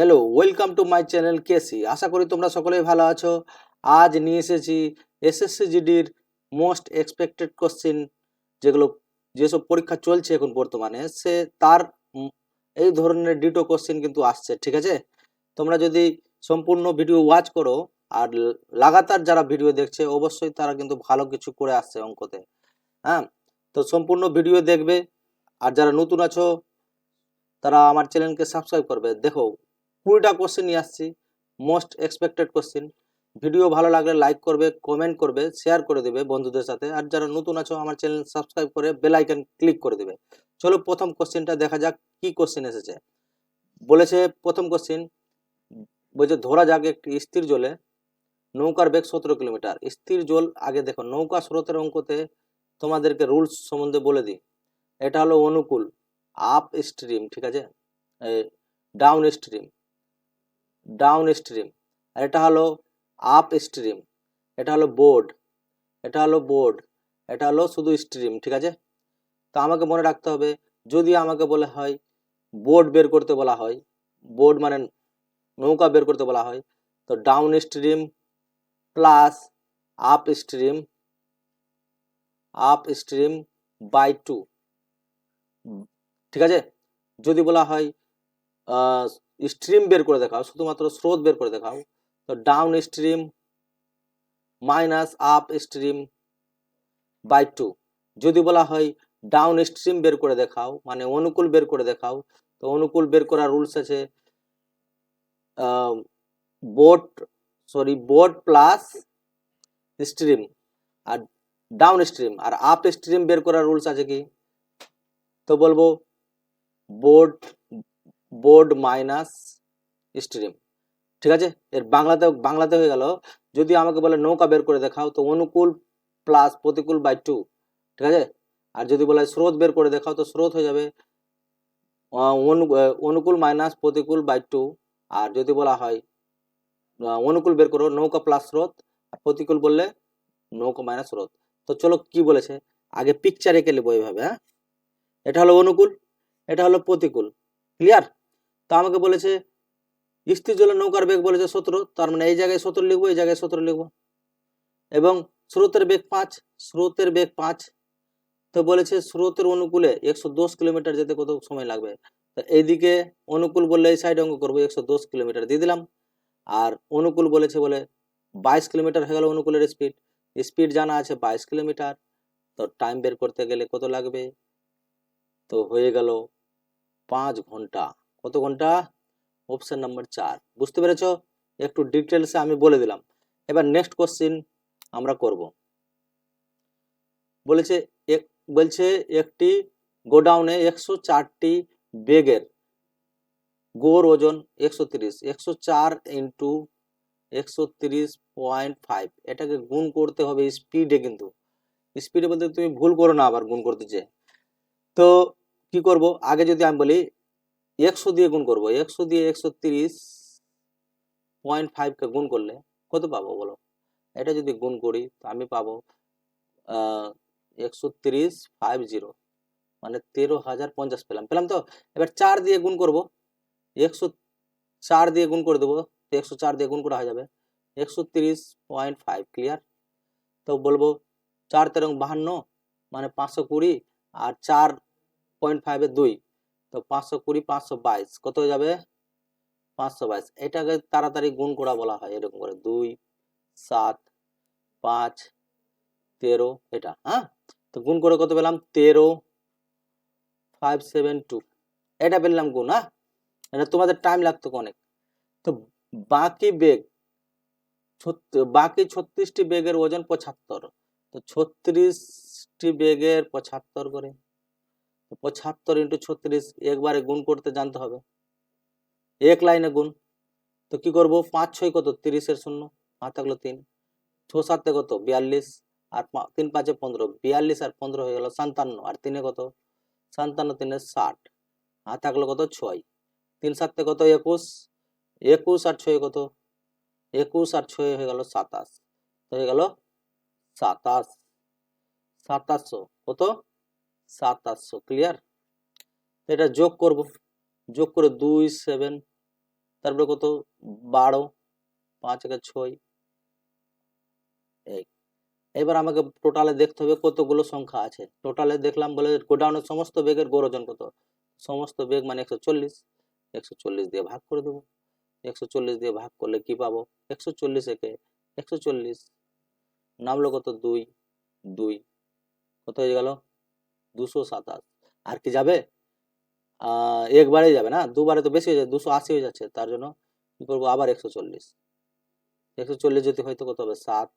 Hello, welcome to my channel KC. আশা করি তোমরা সকলেই ভালো আছো। আজ নিয়ে এসেছি এসএসসি জিডির মোস্ট এক্সপেক্টেড কোশ্চেন, যেগুলো যেসব পরীক্ষা চলছে এখন বর্তমানে, তার এই ধরনের ডিটো কোশ্চেন কিন্তু আসছে। ঠিক আছে, তোমরা যদি সম্পূর্ণ ভিডিও ওয়াচ করো আর লাগাতার যারা ভিডিও দেখছে, অবশ্যই তারা কিন্তু ভালো কিছু করে আসছে অঙ্কতে। হ্যাঁ, তো সম্পূর্ণ ভিডিও দেখবে। আর যারা নতুন আছো তারা আমার চ্যানেলকে সাবস্ক্রাইব করবে। দেখো, 20টা কোশ্চেন নিয়ে আসছি, মোস্ট এক্সপেক্টেড কোশ্চেন। ভিডিও ভালো লাগলে লাইক করবে, কমেন্ট করবে, শেয়ার করে দেবে বন্ধুদের সাথে। আর যারা নতুন আছো আমার চ্যানেল সাবস্ক্রাইব করে বেল আইকন ক্লিক করে দেবে। চলো প্রথম কোশ্চেনটা দেখা যাক কি কোশ্চেন এসেছে। বলেছে প্রথম কোশ্চেন, বলছে ধরা যাক একটি স্থির জলে নৌকার বেগ 17 কিলোমিটার। স্থির জল, আগে দেখো নৌকা স্রোতের অঙ্কতে তোমাদেরকে রুলস সম্বন্ধে বলে দিই। এটা হলো অনুকূল, আপ স্ট্রিম, ঠিক আছে, ডাউন স্ট্রিম, ডাউন স্ট্রিম। আর এটা হলো আপ স্ট্রিম, এটা হলো বোর্ড, এটা হলো বোর্ড, এটা হলো শুধু স্ট্রিম। ঠিক আছে, তো আমাকে মনে রাখতে হবে, যদি আমাকে বলা হয় বোর্ড বের করতে বলা হয়, বোর্ড মানে নৌকা বের করতে বলা হয়, তো downstream plus upstream, upstream by 2। ঠিক আছে, যদি বলা হয় স্ট্রিম বের করে দেখাও, শুধুমাত্র স্রোত বের করে দেখাও, তো downstream minus upstream by 2। যদি বলা হয় ডাউন স্ট্রিম বের করে দেখাও, মানে অনুকূল বের করে দেখাও, তো অনুকূল বের করার রুলস আছে বোট বোট প্লাস স্ট্রিম আর ডাউন স্ট্রিম। আর আপ স্ট্রিম বের করার রুলস আছে কি, তো বলবো বোর্ড বোর্ড মাইনাস স্ট্রিম। ঠিক আছে, এর বাংলাতে হয়ে গেল, যদি আমাকে বলে নৌকা বের করে দেখাও, তো অনুকূল প্লাস প্রতিকূল বাই 2। ঠিক আছে, আর যদি বলে স্রোত বের করে দেখাও, তো স্রোত হয়ে যাবে অনুকূল মাইনাস প্রতিকূল বাই 2। আর যদি বলা হয় অনুকূল বের করো, নৌকা প্লাস স্রোত, আর প্রতিকূল বললে নৌকা মাইনাস স্রোত। তো চলো কি বলেছে, আগে পিকচার এঁকে নেবো এইভাবে। হ্যাঁ, এটা হলো অনুকূল, এটা হলো প্রতিকূল। ক্লিয়ার? তো আমাকে বলেছে স্থির জলে নৌকার বেগ বলেছে 17, তার মানে এই জায়গায় 17 লিখবো, এই জায়গায় 17 লিখবো। এবং স্রোতের বেগ 5, স্রোতের বেগ 5। তো বলেছে স্রোতের অনুকূলে 110 কিলোমিটার যেতে কত সময় লাগবে। তো এইদিকে অনুকূল বললে এই সাইড অঙ্ক করবো, 110 কিলোমিটার দিয়ে দিলাম। আর অনুকূল বলেছে বলে 22 কিলোমিটার হয়ে গেল অনুকূলের স্পিড। স্পিড জানা আছে 22 কিলোমিটার, তো টাইম বের করতে গেলে কত লাগবে, তো হয়ে গেল 5 ঘন্টা। কত ঘন্টা? Option number 4। বুঝতে পেরেছ? একটু ডিটেলসে আমি বলে দিলাম। এবার নেক্সট কোশ্চিন আমরা করব। বলেছে বলছে একটি গোডাউনে 104টি বেগের গোর ওজন 130, 104 ইন্টু 130.5, এটাকে গুণ করতে হবে স্পিডে। কিন্তু স্পিডে বলতে তুমি ভুল করো না আবার গুণ করতে চেয়ে। তো কি করব, আগে যদি আমি বলি 100 দিয়ে গুণ করব, 100 দিয়ে 130.5 কে গুণ করলে কত পাবো বলো? এটা যদি গুণ করি তো আমি পাবো 130.50, মানে 13,050 পেলাম। তো এবার 4 দিয়ে গুণ করব, 104 দিয়ে গুণ করে দেবো, তো 104 দিয়ে গুণ করা হয়ে যাবে 130.5। ক্লিয়ার? তো বলবো 4 তেরং 52, মানে 520, আর 4.5 2, তো 520 522 কত হয়ে যাবে? 522। এটাকে তাড়াতাড়ি গুণ করা বলা হয়, এরকম করে 2 7 5 13, এটা। হ্যাঁ, তো গুণ করে কত পেলাম? 13,572, এটা পেলাম গুণ। হ্যাঁ, এটা তোমাদের টাইম লাগতো অনেক। তো বাকি বেগ, বাকি 36টি বেগের ওজন 75, তো 36টি বেগের 75 করে, 75 ইন্টু 36 একবারে গুণ করতে জানতে হবে, এক লাইনে গুণ। তো কি করব, 5 6 কত, 30 এর শূন্য, হাত থাকলো 3, 6 7 কত 42, আর 3 5 15, 42 আর 15 হয়ে গেল 57, আর 3 কত 57, 3 60, হাত থাকলো কত 6, 3 7 কত 21, 21 আর 6 কত 21 আর 6 হয়ে গেল 27, হয়ে গেল 27, 2700 কত 2700। ক্লিয়ার? এটা যোগ করব, যোগ করে 2 7 তারপরে কত 12, 5 একে 6 এই। এবার আমাকে টোটালে দেখতে হবে কতগুলো সংখ্যা আছে। টোটালে দেখলাম বলে গোডাউনের সমস্ত বেগের গড় ওজন কত, সমস্ত বেগ মানে 140, 140 দিয়ে ভাগ করে দেবো। 140 দিয়ে ভাগ করলে কি পাবো, 140 একে 140, নামলো কত 2, 2 কত হয়ে গেল 227। আর কি যাবে, একবারে যাবে না, দুবারে তো বেশি হয়ে যাবে, 280 হয়ে যাচ্ছে। তার জন্য কি করবো, আবার 140, 140 যদি হয়তো কত হবে 7,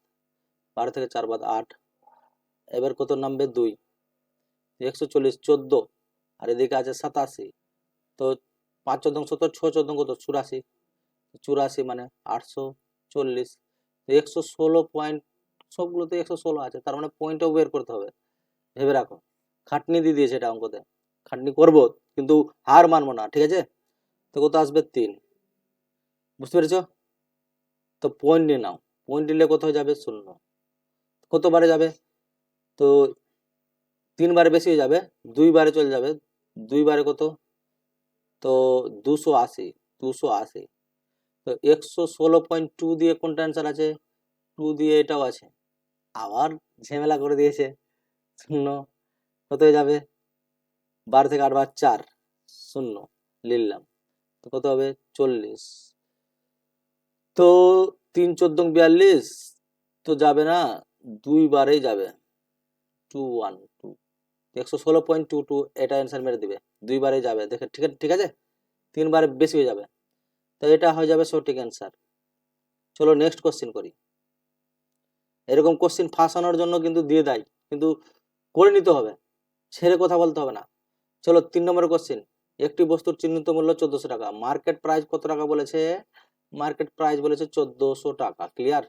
12 থেকে 4 বাদ 8, এবার কত নামবে 2, 140 14, আর এদিকে আছে 87, তো 5 14 70, 6 14 কত 84, 84 মানে 840, 116 পয়েন্ট, সবগুলোতে 116 আছে, তার মানে পয়েন্টও বের করতে হবে। ভেবে রাখো, খাটনি দিয়ে দিয়েছে এটা অঙ্কতে, খাটনি করবো কিন্তু হার মানবো না, ঠিক আছে। তো কত আসবে 3, বুঝতে পেরেছ। তো পয়েন্ট নিয়ে নাও, পয়েন্ট নিলে কত হয়ে যাবে 0, কতবারে যাবে, তো 3 বারে বেশি হয়ে যাবে, 2 বারে চলে যাবে, 2 বারে কত, তো 280, 280, তো 116.2 দিয়ে কোনটা অ্যান্সার আছে, 2 দিয়ে এটাও আছে, আবার ঝামেলা করে দিয়েছে, 0 কত হয়ে যাবে, 12 থেকে 8 বার 4, 0 লিখলাম, তো কত হবে 40, তো 3 14 42, তো যাবে না, 2 বারেই যাবে 212, 116.22 এটা অ্যান্সার মেরে দিবে, 2 বারে যাবে, দেখে ঠিক আছে, ঠিক আছে, 3 বারে বেশি হয়ে যাবে, তো এটা হয়ে যাবে সঠিক অ্যান্সার। চলো নেক্সট কোশ্চেন করি। এরকম কোশ্চেন ফাঁসানোর জন্য কিন্তু দিয়ে দেয়, কিন্তু করে নিতে হবে, ছেড়ে কথা বলতে হবে না। চলো 3 নম্বর কোশ্চেন, একটি বস্তুর চিহ্নিত মূল্য 1400 টাকা, মার্কেট প্রাইস কত টাকা বলেছে, মার্কেট প্রাইস বলেছে 1400 টাকা, ক্লিয়ার।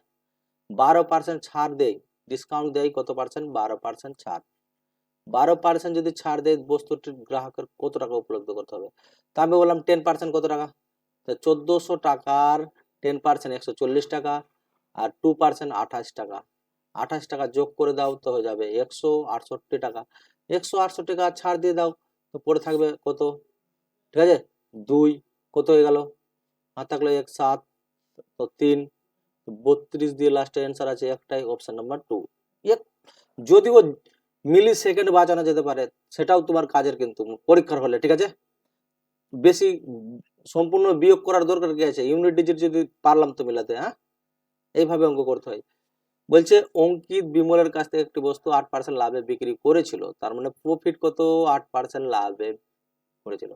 12% ছাড় দেয়, ডিসকাউন্ট দেয় কত পার্সেন্ট, 12% ছাড়, 12% যদি ছাড় দেয় বস্তুটির গ্রাহকের কত টাকা উপলব্ধ করতে হবে। তা আমি বললাম 10% কত টাকা, 1400 টাকার 10% 140 টাকা, আর 2% 28 টাকা, 28 টাকা যোগ করে দাও তো হয়ে যাবে 168 টাকা, 168 টাকা ছাড় দিয়ে দাও, তো পড়ে থাকবে কত, ঠিক আছে 2, কত হয়ে গেল, হাত থাকলে 1 7, তো 3, 32 দিয়ে লাস্টে অ্যান্সার আছে একটাই, অপশন নাম্বার 2। যদিও মিলি সেকেন্ড বাঁচানো যেতে পারে, সেটাও তোমার কাজের কিন্তু পরীক্ষার হলে, ঠিক আছে। বেশি সম্পূর্ণ বিয়োগ করার দরকার কি আছে, ইউনিট ডিজিট যদি পারলাম তো মিলাতে, হ্যাঁ এইভাবে অঙ্ক করতে হয়। বলছে অঙ্কিত বিমলের কাছ থেকে একটি বস্তু 8% লাভে বিক্রি করেছিল, তার মানে প্রফিট কত, 8% লাভে করেছিল।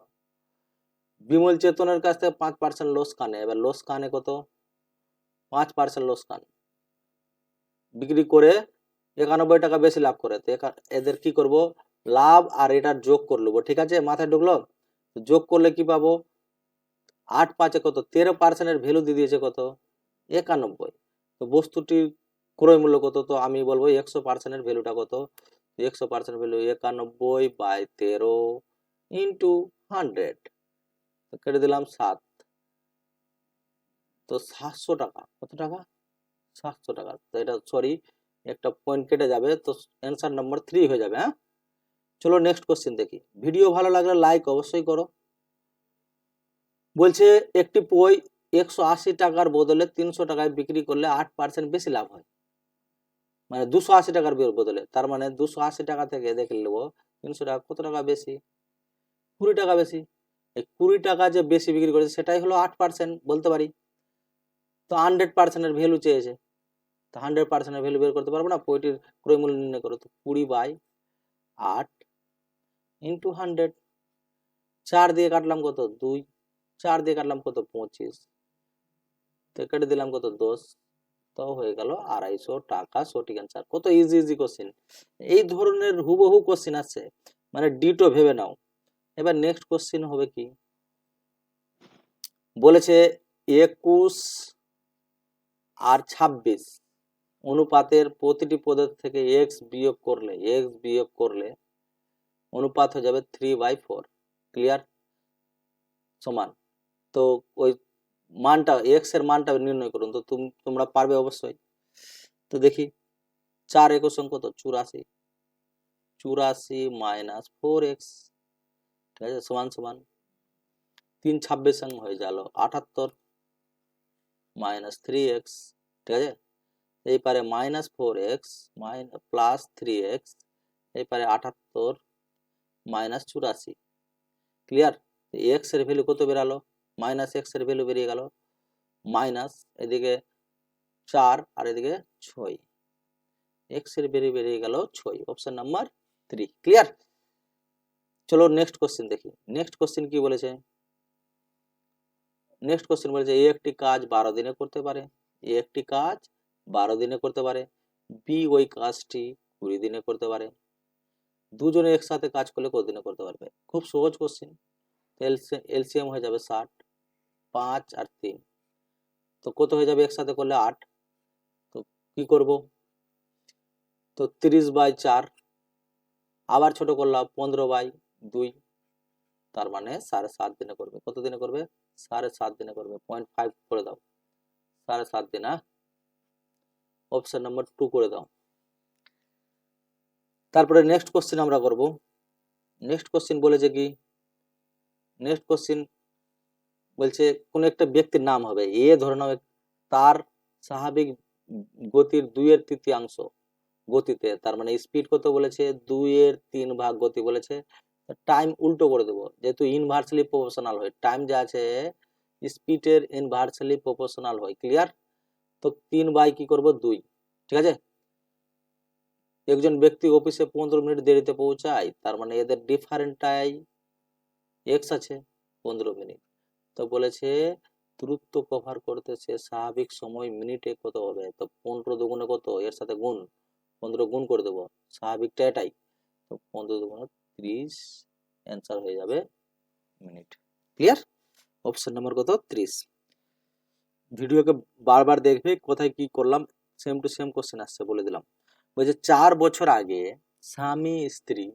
বিমল চেতনের কাছ থেকে 5% লস কানে, এবার লস কানে কত, 5% লস কান, বিক্রি করে 91 টাকা বেশি লাভ করে, তো এদের কি করব, লাভ আর এটার যোগ করে নেবো, ঠিক আছে, মাথায় ঢুকলো। যোগ করলে কি পাবো, 8 5 কত, 13% ভ্যালু দিয়ে দিয়েছে কত, 91, তো বস্তুটির ক্রয় মূল্য কত, তো আমি বলবো 100% ভ্যালুটা কত, 100% ভ্যালু 91/13 ইন্টু 100, কেটে দিলাম 7, তো 700 টাকা, কত টাকা 700 টাকা, তো এটা সরি একটা পয়েন্ট কেটে যাবে, তো অ্যান্সার নাম্বার 3 হয়ে যাবে। হ্যাঁ চলো নেক্সট কোশ্চেন দেখি। ভিডিও ভালো লাগলে লাইক অবশ্যই করো। বলছে একটি বই 180 টাকার বদলে 300 টাকায় বিক্রি করলে 8% বেশি লাভ হয়, মানে 280 টাকার বদলে, তার মানে 280 টাকা থেকে দেখে নেবো 300 টাকা কত টাকা বেশি, 20 টাকা বেশি। এই 20 টাকা যে বেশি বিক্রি করেছে সেটাই হলো 8% বলতে পারি। তো 100% এর ভ্যালু চেয়েছে, তো 100% এর ভ্যালু বের করতে পারবো না, বইটির ক্রয় মূল্য নির্ণয় করো, তো 20/8 ইন্টু 100, 4 দিয়ে কাটলাম কত 2, 4 দিয়ে কাটলাম কত 25, তো কেটে দিলাম কত 10, তো হয়ে গেল 250 টাকা সঠিক অ্যান্সার। কত ইজি ইজি কোশ্চেন, এই ধরনের হুবহু কোশ্চেন আছে, মানে ডিটো ভেবে নাও। এবার নেক্সট কোশ্চেন হবে কি, বলেছে 21 আর 26 অনুপাতের প্রতিটি পদের থেকে x বিয়োগ করলে অনুপাত হয়ে যাবে 3/4, ক্লিয়ার, সমান, তো ওই মানটা x এর মানটা নির্ণয় করুন, তো তোমরা পারবে অবশ্যই। তো দেখি 4 একুশ কত 84, 84 - 4x, ঠিক আছে, সমান সমান 3 26 হয়ে গেল 78 মাইনাস 3x, ঠিক আছে। এইপারে মাইনাস 4x প্লাস 3x, এইপারে 78 মাইনাস 84, ক্লিয়ার। x এর ভ্যালু কত বেরালো, মাইনাস x এর ভ্যালু বেরিয়ে গেল মাইনাস, এদিকে 4 আর এদিকে 6, x এর ভ্যালু বেরিয়ে গেল 6, অপশন নাম্বার 3, ক্লিয়ার। চলো নেক্সট কোশ্চেন দেখি। নেক্সট কোশ্চেন কি বলেছে, নেক্সট কোশ্চেন বলেছে এ একটি কাজ 12 দিনে করতে পারে, এ একটি কাজ 12 দিনে করতে পারে, বি ওই কাজটি 20 দিনে করতে পারে, দুজনে একসাথে কাজ করলে কত দিনে করতে পারবে। খুব সহজ কোশ্চেন, এলসিএম হয়ে যাবে 60, 5 আর 3, তো কত হয়ে যাবে একসাথে করলে 8, তো কি করব, তো 30/4, আবার ছোট করলাম 15/2, তার মানে 7.5 দিনে করবে। কত দিনে করবে, 7.5 দিনে করবে, 0.5 করে দাও, 7.5 দিন, অপশন নাম্বার 2 করে দাও। তারপরে নেক্সট কোশ্চেন আমরা করব। নেক্সট কোশ্চেন বলেছে কি, নেক্সট কোশ্চেন বলছে কোন একটা ব্যক্তির নাম হবে এ, ধরে নাও তার স্বাভাবিক গতির 2/3 গতিতে, তার মানে স্পিড কত বলেছে 2/3 ভাগ গতি বলেছে, টাইম উল্টো করে দেবো, যেহেতু ইনভার্সলি প্রপোর্শনাল হয়, টাইম যা আছে স্পিডের ইনভার্সলি প্রপোর্শনাল হয়, ক্লিয়ার। তো 3 বাই কি করব 2, ঠিক আছে। একজন ব্যক্তি অফিসে 15 মিনিট দেরিতে পৌঁছায়, তার মানে এদের ডিফারেন্ট টাইম x আছে 15 মিনিট, তো বলেছে দূরত্ব কভার করতে সে স্বাভাবিক সময় মিনিটে কত হবে, তো 15 দুগুণে কত, এর সাথে গুণ 15 গুণ করে দেবো, স্বাভাবিকটা এটাই, তো 15 দুগুণে 30, অ্যান্সার হয়ে যাবে মিনিট, ক্লিয়ার। অপশন নাম্বার কত 30। ভিডিওকে বারবার দেখবে, কোথায় কি করলাম, সেম টু সেম কোশ্চেন আসছে বলে দিলাম। বলছে 4 বছর আগে স্বামী স্ত্রী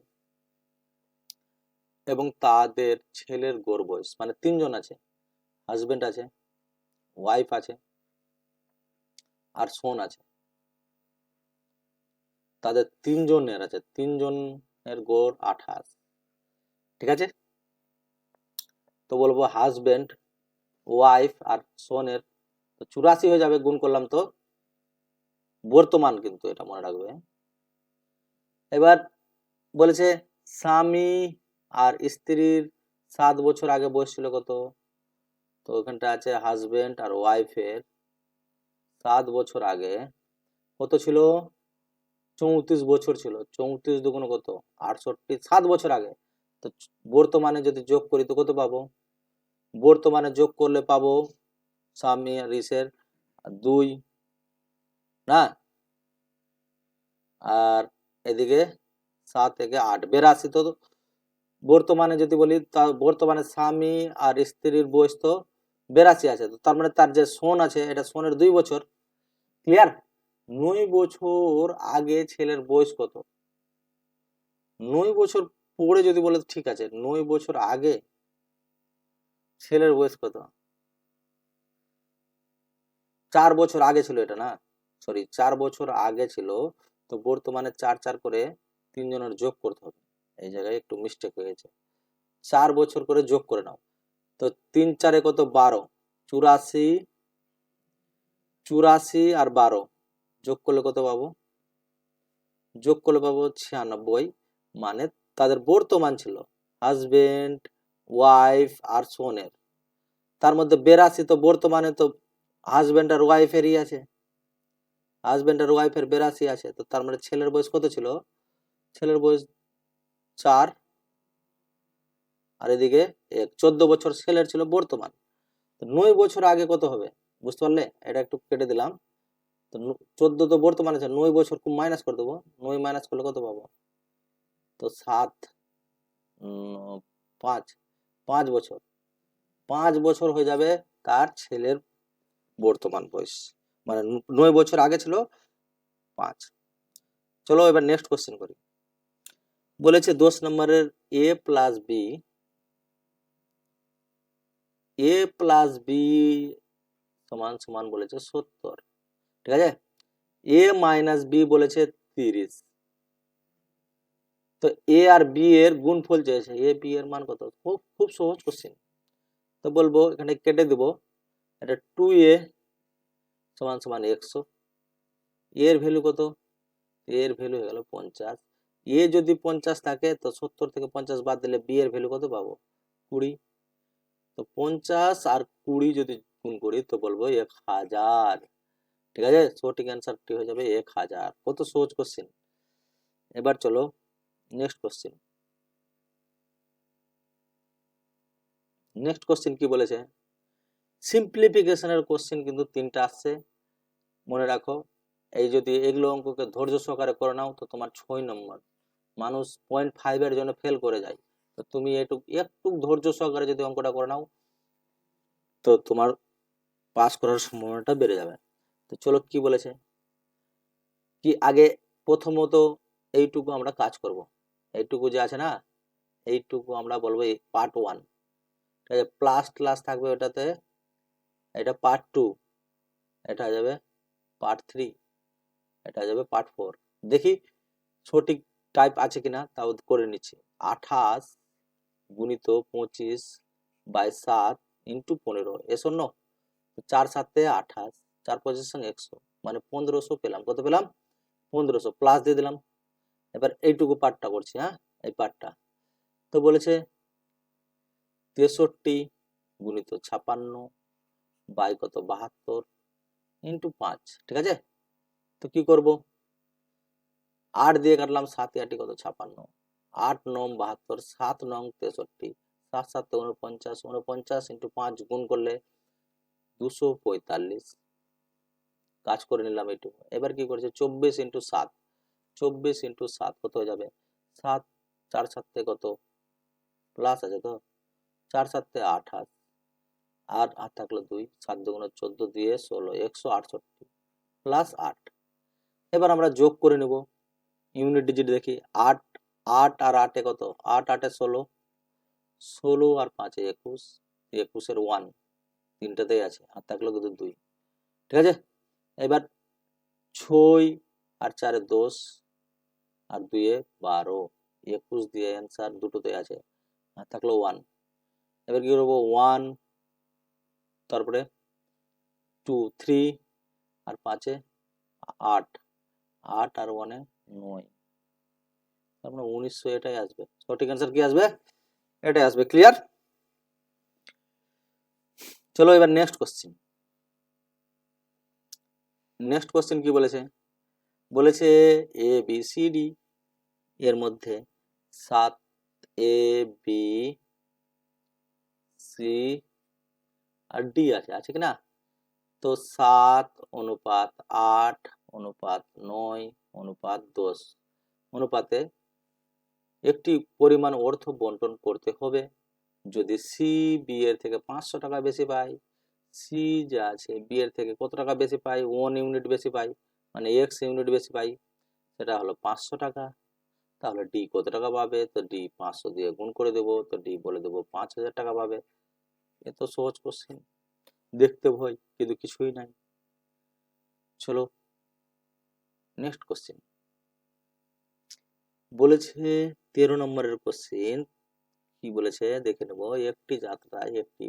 এবং তাদের ছেলের গড় বয়স, মানে 3 জন আছে, হাজবেন্ড আছে, ওয়াইফ আছে আর সন আছে, তাদের 3 জনের আছে, 3 জনের গড় 28, ঠিক আছে। তো বলবো হাজবেন্ড ওয়াইফ আর সনের 84 হয়ে যাবে, গুণ করলাম তো বর্তমান, কিন্তু এটা মনে রাখবে। এবার বলেছে স্বামী আর স্ত্রীর 7 বছর আগে বয়স ছিল কত, তো ওখানটা আছে হাজবেন্ড আর ওয়াইফের 7 বছর আগে কত ছিল, 34 বছর ছিল, 34 দুগুণ কত 68, 7 বছর আগে। তো বর্তমানে যদি যোগ করি তো কত পাবো, বর্তমানে যোগ করলে পাবো স্বামী আর ইসের 2 না, আর এদিকে 7 থেকে 8 82, তো বর্তমানে যদি বলি তা বর্তমানে স্বামী আর স্ত্রীর বয়স তো 82 আছে, তো তার মানে তার যে সন আছে এটা সনের 2 বছর, ক্লিয়ার। 9 বছর আগে ছেলের বয়স কত, 9 বছর পরে যদি বলে ঠিক আছে, 9 বছর আগে ছেলের বয়স কত, 4 বছর আগে ছিল এটা, না সরি 4 বছর আগে ছিল, তো বর্তমানে 4 4 করে 3 জনের যোগ করতে হবে, এই জায়গায় একটু মিস্টেক হয়েছে, 4 বছর করে যোগ করে নাও, তো 3 4 কত 12, 84, 84 আর 12 যোগ করলে কত পাবো, যোগ করলে পাবো 96, মানে তাদের বর্তমান ছিল হাজবেন্ড ওয়াইফ আর সনের, তার মধ্যে 82 তো বর্তমানে তো হাজবেন্ড আর ওয়াইফেরই আছে, হাজবেন্ড আর ওয়াইফের 82 আছে, তো তার মানে ছেলের বয়স কত ছিল, ছেলের বয়স 4 আর এদিকে 14 বছর ছেলের ছিল বর্তমান, তো 9 বছর আগে কত হবে বুঝতে পারলে, এটা একটু কেটে দিলাম, তো 14 তো বর্তমানে আছে, 9 বছর মাইনাস করে দেবো, 9 মাইনাস করলে কত পাবো, তো 7 5 5 বছর, 5 বছর হয়ে যাবে তার ছেলের বর্তমান বয়স, মানে 9 বছর আগে ছিল 5। চলো এবার নেক্সট কোশ্চেন করি। বলেছে 10 নম্বরের a plus B, a plus B সমান সমান বলেছে 70, ঠিক আছে। a মাইনাস বি বলেছে 30, তো a আর b এর গুণফল চেয়েছে, a b এর মান কত, খুব খুব সহজ কোশ্চেন। তো তো বলবো এখানে কেটে দেব, এটা 2a সমান সমান 100, এর ভ্যালু কত, এর ভ্যালু হয়ে গেল 50, এ যদি 50 থাকে তো 70 থেকে 50 বাদ দিলে বি এর ভ্যালু কত পাবো, 20। তো 50 আর 20 যদি গুণ করি তো বলবো 1000। ঠিক আছে, সঠিক অ্যান্সারটি হয়ে যাবে 1000। কত সহজ কোশ্চেন। এবার চলো নেক্সট কোশ্চেন। নেক্সট কোশ্চেন কি বলেছে, সিম্পলিফিকেশনের কোশ্চেন কিন্তু 3টা আসছে, মনে রাখো। এই যদি এগুলো অঙ্ককে ধৈর্য সহকারে করে নাও তো তোমার 6 নম্বর। মানুষ 0.5 এর জন্য ফেল করে যায়, তো তুমি একটু একটু ধৈর্য সহকারে যদি অঙ্কটা করে নাও তো তোমার পাস করার সম্ভাবনাটা বেড়ে যাবে। তো চলো কি বলেছে, কি আগে প্রথমত এইটুকু আমরা কাজ করব, এইটুকু যে আছে না, এইটুকু আমরা বলবো পার্ট 1। ঠিক আছে, প্লাস ক্লাস থাকবে ওটাতে, এটা পার্ট 2, এটা যাবে পার্ট 3, এটা যাবে পার্ট 4। দেখি সঠিক টাইপ আছে কিনা, তাও করে নিচ্ছি। 28 গুণিত 25 বাই 7 ইন্টু 15 এ শূন্য, 4 7 28, 4 25 সঙ্গে 100 মানে 1500 পেলাম। কত পেলাম, 1500 প্লাস দিয়ে দিলাম। এবার এইটুকু পার্টটা করছি, হ্যাঁ এই পার্টটা। তো বলেছে 63 গুণিত 56 বাই কত 72 ইন্টু 5। ঠিক আছে, তো কি করব, 8 দিয়ে কাটলাম, 7 8 কত 56, 8 9 72, 7 9 63, 7 7 49, 49 ইন্টু 5 গুণ করলে 245। কাজ করে নিলাম এইটুকু। এবার কি করেছে 24 ইন্টু 7, 24 ইন্টু 7 কত হয়ে যাবে, 7 4 7 কত প্লাস আছে তো, 4 7 28 আর 8 থাকলো 2, 7 2 14 দিয়ে 16, 168 প্লাস 8। এবার আমরা যোগ করে নেব, ইউনিট ডিজিট দেখি। 8 8 আর 8 কত, 8 8 16, 16 আর 5 21, 21 এর 1 তিনটাতেই আছে, আর থাকলো কত 2। ঠিক আছে, এবার 6 আর 4 10 আর 2 12, 21 দিয়ে অ্যান্সার দুটোতে আছে, আর থাকলো 1। এবার কি করবো 1, তারপরে 2 3 আর 5 8, 8 আর 1 9, তারপরে 1900 এটাই আসবে। সঠিক অ্যান্সার কি আসবে, এটাই আসবে। ক্লিয়ার। চলো এবার নেক্সট কোশ্চেন। নেক্সট কোশ্চেন কি বলেছে, বলেছে এ বি সি ডি এর মধ্যে 7 A B C R D আছে, আছে কিনা। তো 7 অনুপাত 8 অনুপাত 9 অনুপাত 10 অনুপাতে একটি পরিমাণ অর্থ বন্টন করতে হবে। যদি সি বি এর থেকে 500 টাকা বেশি পায়, সি যা আছে বি এর থেকে কত টাকা বেশি পাই, 1 ইউনিট বেশি পাই, মানে এক্স ইউনিট বেশি পাই, সেটা হলো 500 টাকা। তাহলে ডি কত টাকা পাবে, তো ডি 500 দিয়ে গুণ করে দেবো, তো ডি বলে দেবো 5000 টাকা পাবে। এত সহজ কোশ্চেন, দেখতে ভয় কিন্তু কিছুই নাই। চলো নেক্সট কোশ্চেন। বলেছে 13 নম্বরের কোশ্চেন, কি বলেছে দেখে নেব। একটি যাত্রায় একটি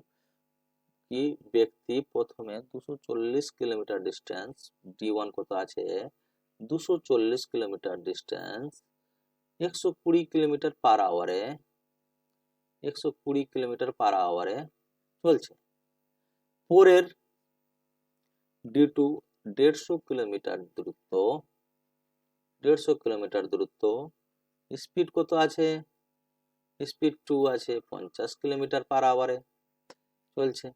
কি ব্যক্তি প্রথমে 240 কিলোমিটার ডিস্টেন্স, ডি1 কত আছে 240 কিলোমিটার ডিস্টেন্স 120 কিলোমিটার পার আওয়ারে, 120 কিলোমিটার পার আওয়ারে চলছে। পরের ডি2 150 কিলোমিটার দূরত্ব, 150 কিলোমিটার দূরত্ব স্পিড কত আছে, স্পিড 2 আছে 50 কিলোমিটার পার আওয়ারে চলছে।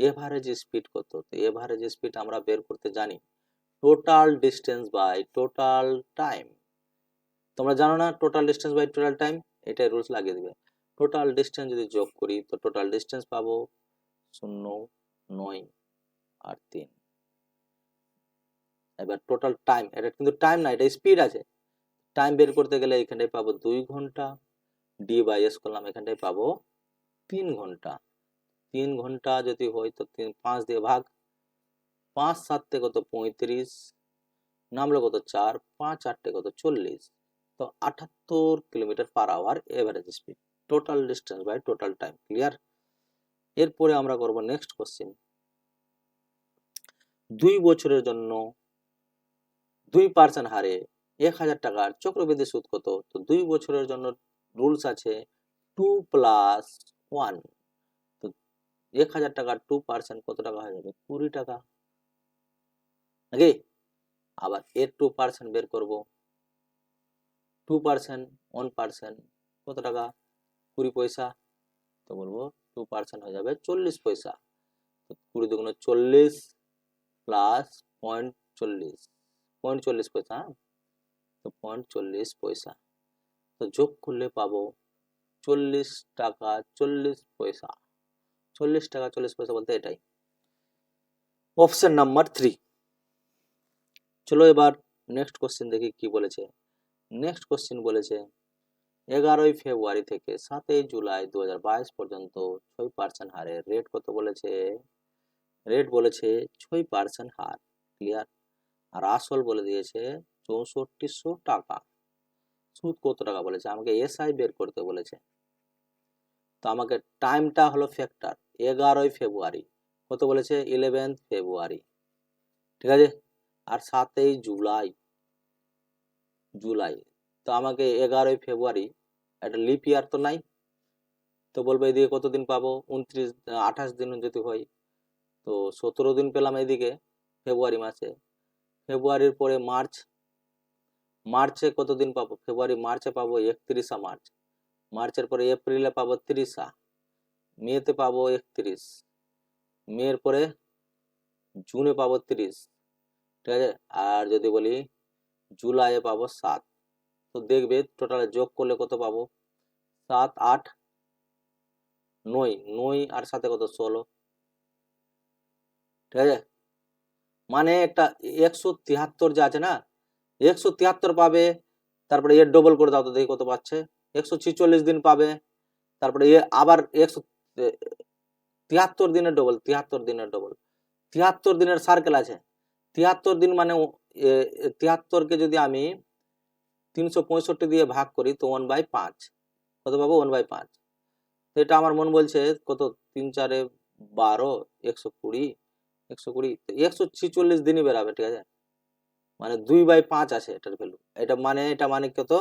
এভারেজ স্পিড কত, তো এভারেজ স্পিড আমরা বের করতে জানি total distance by total time. তোমরা জানো না total distance by total time, এটাই রুলস লাগিয়ে দিবে। টোটাল ডিস্টেন্স যদি যোগ করি তো টোটাল ডিস্টেন্স পাবো 0 9 আর 3। এবার টোটাল টাইম, এটা কিন্তু টাইম না, এটা স্পিড আছে। টাইম বের করতে গেলে এখানটায় পাবো 2 ঘন্টা, ডি বাই এস করলাম এখানটায় পাবো 3 ঘন্টা। 3 ঘন্টা যদি হয় তো 5 দিয়ে ভাগ, 5 7 কত 35, নামলো কত 4, 5 8 কত 40, তো 78 kilometre per hour average speed, total distance by total time. Clear. এরপরে আমরা করব নেক্সট কোশ্চেন। 2 বছরের জন্য 2% হারে 1000 টাকার চক্রবৃদ্ধি সুদ কত? তো 2 বছরের জন্য রুলস আছে 2 প্লাস 1। তো 1000 টাকার 2% কত টাকা হয়ে যাবে? 20 টাকা। নাকি? আবার এর 2% বের করব। 2% 1% কত টাকা? 20 পয়সা। তো বলবো 2% হয়ে যাবে 40 পয়সা। 20 দুগুণে 40 প্লাস 0.40 পয়সা। তো 0.40 পয়সা। তো যোগ করলে পাবো 40 টাকা 40 পয়সা। 40 টাকা 40 পয়সা বলতে এটাই অপশন নাম্বার 3। চলো এবার নেক্সট কোশ্চেন দেখি কি বলেছে। নেক্সট কোশ্চেন বলেছে 11 ফেব্রুয়ারি থেকে 7 জুলাই 2022 পর্যন্ত 6% হারে রেট কত বলেছে? রেট বলেছে 6% হার। ক্লিয়ার? আর আসল বলে দিয়েছে 6400 টাকা। সুদ কত টাকা বলেছে? আমাকে এসআই বের করতে বলেছে। তো আমাকে টাইমটা হলো ফ্যাক্টর। 11 ফেব্রুয়ারি কত বলেছে? 11 ফেব্রুয়ারি। ঠিক আছে? আর 7 জুলাই। জুলাই তো আমাকে 11 ফেব্রুয়ারি, একটা লিপ ইয়ার তো নাই, তো বলবো এদিকে কত দিন পাবো? 28 দিন যদি হয় তো 17 দিন পেলাম এদিকে ফেব্রুয়ারি মাসে। ফেব্রুয়ারির পরে মার্চ, মার্চে কত দিন পাবো? ফেব্রুয়ারি মার্চে পাবো 31 মার্চ। মার্চের পরে এপ্রিলে পাবো 30, মেতে পাবো 31, মের পরে জুনে পাবো 30। ঠিক আছে? আর যদি বলি জুলাইয়ে পাবো 7। তো দেখবে টোটালে যোগ করলে কত পাবো? 7 8 9, 9 আর 7 কত? 16। ঠিক আছে? মানে একটা 173 যে আছে না, 173 পাবে। তারপরে এর ডবল করে দাও তো দেখি কত পাচ্ছে। 146 দিন পাবে। তারপরে এ আবার 173 দিনের ডবল, 73 দিনের ডবল, 73 দিনের সার্কেল আছে। 73 দিন মানে 73কে যদি আমি 365 দিয়ে ভাগ করি তো 1/5 কত পাবো? 1/5। এটা আমার মন বলছে কত? 3 4 12, 120, 120 146 দিনই বেরাবে। ঠিক আছে? মানে 2/5 আছে এটার ভ্যালু। এটা মানে কত?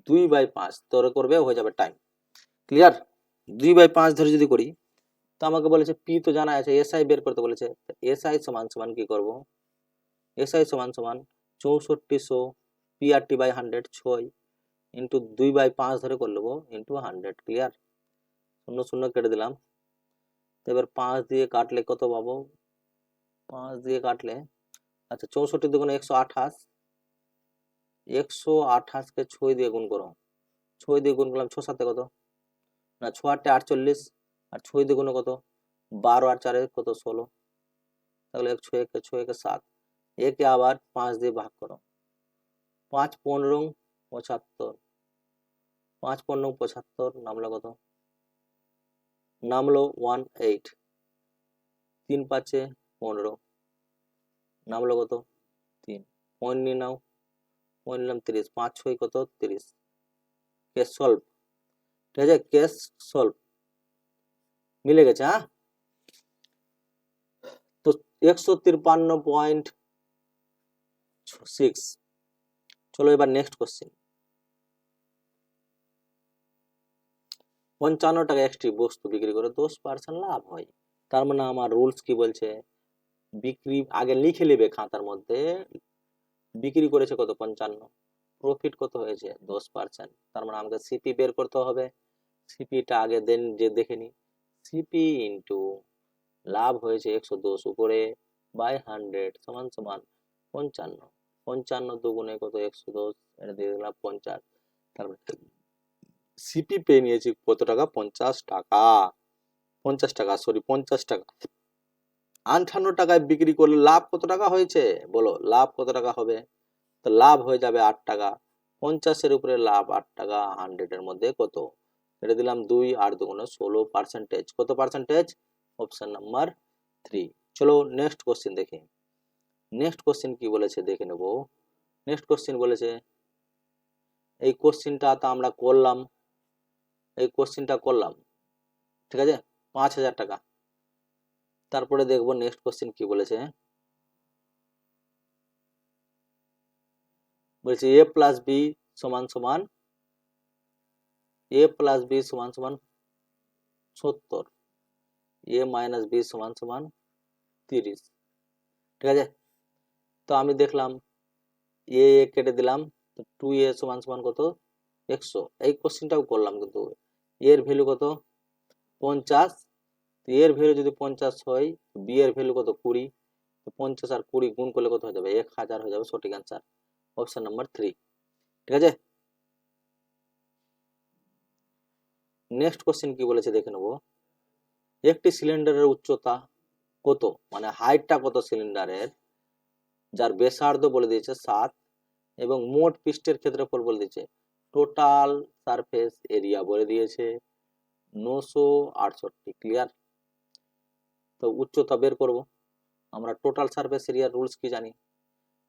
2/5 তোরে করবে হয়ে যাবে টাইম। ক্লিয়ার? 2/5 ধরে যদি করি তো আমাকে বলেছে পি তো জানা আছে, এসআই বের করতে বলেছে। এসআই সমান সমান কি করব? এসআই সমান সমান 6400 পিআরটি বাই 100 6 ইন্টু 2/5 ধরে করে নেবো ইন্টু 100। ক্লিয়ার? 0 0 কেটে দিলাম। তো এবার 5 দিয়ে কাটলে কত পাবো? 5 দিয়ে কাটলে আচ্ছা 64 দুগুণে 128, 128 কে 6 দিয়ে গুণ করো। 6 দিয়ে গুণ করলাম 6 7 কত? না 6 8 48 আর 6 দিয়ে গুণ কত? 12 আর 4 কত? 16। তাহলে 6 একে 6 একে 7, একে আবার 5 দিয়ে ভাগ করো। 5 15 75, 5 15 75 নামলো কত? নামলো 18। 3 5 15 নামলো কত? 3। পয়েন্ট নিয়ে নাও। পয়েন্ট নিলাম 30। 5 6 কত? 30। Case solve. ঠিক আছে? কেস সলভ মিলে গেছে। হ্যাঁ, তো 153.6। চলো এবার নেক্সট কোশ্চেন। 55 টাকা একটি বস্তু বিক্রি করে 10% লাভ হয়। তার মানে আমার রুলস কি বলছে? বিক্রি আগে লিখে নেবে খাতার মধ্যে। বিক্রি করেছে কত? 55। প্রফিট কত হয়েছে? 10%। তার মানে আমাকে সিপি বের করতে হবে। সিপিটা আগে দেন যে দেখে নি। সিপি ইন্টু লাভ হয়েছে 110 উপরে বাই 100 সমান সমান 55। 55 দুগুণে কত? 110, এটা দিয়ে দিলাম 50। তারপরে সিপি পেয়ে নিয়েছি কত টাকা? 50 টাকা। 50 টাকা, সরি 50 টাকা। 58 টাকায় বিক্রি করলে লাভ কত টাকা হয়েছে? বলো লাভ কত টাকা হবে? তো লাভ হয়ে যাবে 8 টাকা। 50-এর উপরে লাভ 8 টাকা, 100 এর মধ্যে কত? এটা দিলাম 2 আর দুগুণে 16%। কত পার্সেন্টেজ? Option number 3। চলো নেক্সট কোশ্চেন দেখি। নেক্সট কোশ্চেন কি বলেছে দেখে নেব। নেক্সট কোশ্চেন বলেছে এই কোশ্চেনটা তো আমরা করলাম, এই কোশ্চেনটা করলাম। ঠিক আছে? 5,000 টাকা। তারপরে দেখবো নেক্সট কোশ্চেন কি বলেছে। বলছে a প্লাস বি সমান সমান a প্লাস বি সমান সমান 70, a মাইনাস বি সমান সমান 30। ঠিক আছে, তো আমি দেখলাম এ কেটে দিলাম, তো 2a সমান সমান কত 100। এই কোশ্চেনটাও করলাম, কিন্তু এর ভ্যালু কত 50, এর ভ্যালু যদি 50 হয়, বি এর ভ্যালু কত 20, 50 আর 20 গুণ করলে কত হয়ে যাবে 1000 হয়ে যাবে। সঠিক অ্যান্সার অপশন নাম্বার 3। ঠিক আছে, নেক্সট কোশ্চেন কি বলেছে দেখে নেব। একটি সিলিন্ডারের উচ্চতা কত, মানে হাইটটা কত সিলিন্ডারের, যার ব্যাসার্ধ বলে দিয়েছে 7 এবং মোট পৃষ্ঠের ক্ষেত্রফল বলে দিয়েছে, টোটাল সারফেস এরিয়া বলে দিয়েছে 968। ক্লিয়ার? তো উচ্চতা বের করব। আমরা টোটাল সারফেস এরিয়া রুলস কি জানি,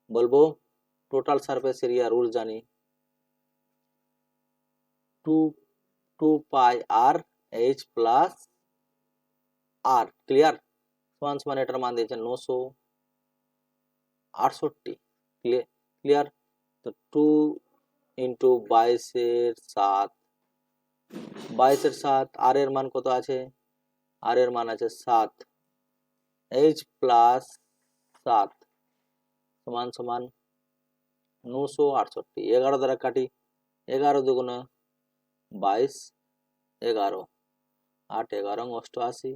বলবো টোটাল সারফেস এরিয়া রুল জানি 2 পাই আর এইচ প্লাস আর। ক্লিয়ার? সমান সমান এটার মান দিয়েছে 968। ক্লিয়ার? তো 2 ইন্টু 22/7, 22/7, আর এর মান কত আছে, আর এর মান আছে 7, এইচ প্লাস 7 সমান সমান 968। 11 দ্বারা কাটি, 11 দুগুণে 22, 11, 8 11 88,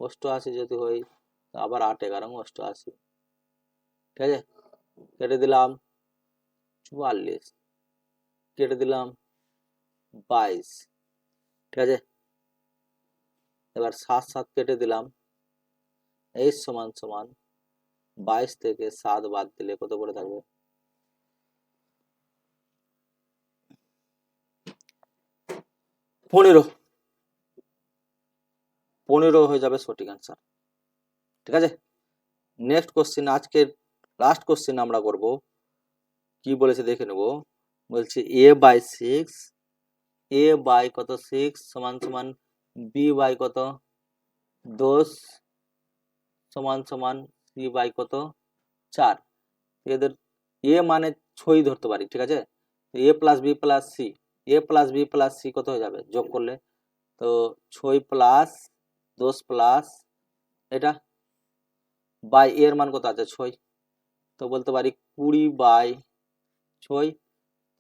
88 যদি হয় আবার 8 11 88। ঠিক আছে, কেটে দিলাম 44, কেটে দিলাম 22। ঠিক আছে, এবার 7 7 কেটে দিলাম, এই সমান সমান 22 থেকে 7 বাদ দিলে কত করে থাকবে 15। 15 হয়ে যাবে সঠিক অ্যান্সার। ঠিক আছে, নেক্সট কোশ্চেন, আজকের লাস্ট কোশ্চেন আমরা করব। কি বলেছে দেখে নেব। বলছে a/6, a বাই কত 6 সমান সমান b বাই কত 10 সমান সমান c বাই কত 4। এদের a মানে 6 ধরতে পারি। ঠিক আছে, a plus B plus C, a plus B plus C কত হয়ে যাবে যোগ করলে, তো 6 প্লাস 10 প্লাস এটা বাই এর মান কত আছে 6, তো বলতে পারি 20/6।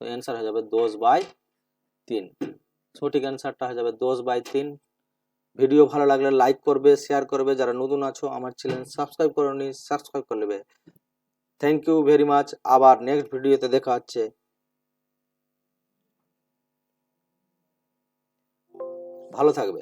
তো অ্যান্সার হয়ে যাবে 10/3। সঠিক অ্যান্সারটা হয়ে যাবে 10/3। ভিডিও ভালো লাগলে লাইক করবে, শেয়ার করবে, যারা নতুন আছো আমার চ্যানেল সাবস্ক্রাইব করোনি সাবস্ক্রাইব করে নেবে। থ্যাংক ইউ ভেরি মাচ, আবার নেক্সট ভিডিওতে দেখা হচ্ছে। ভালো থাকবে।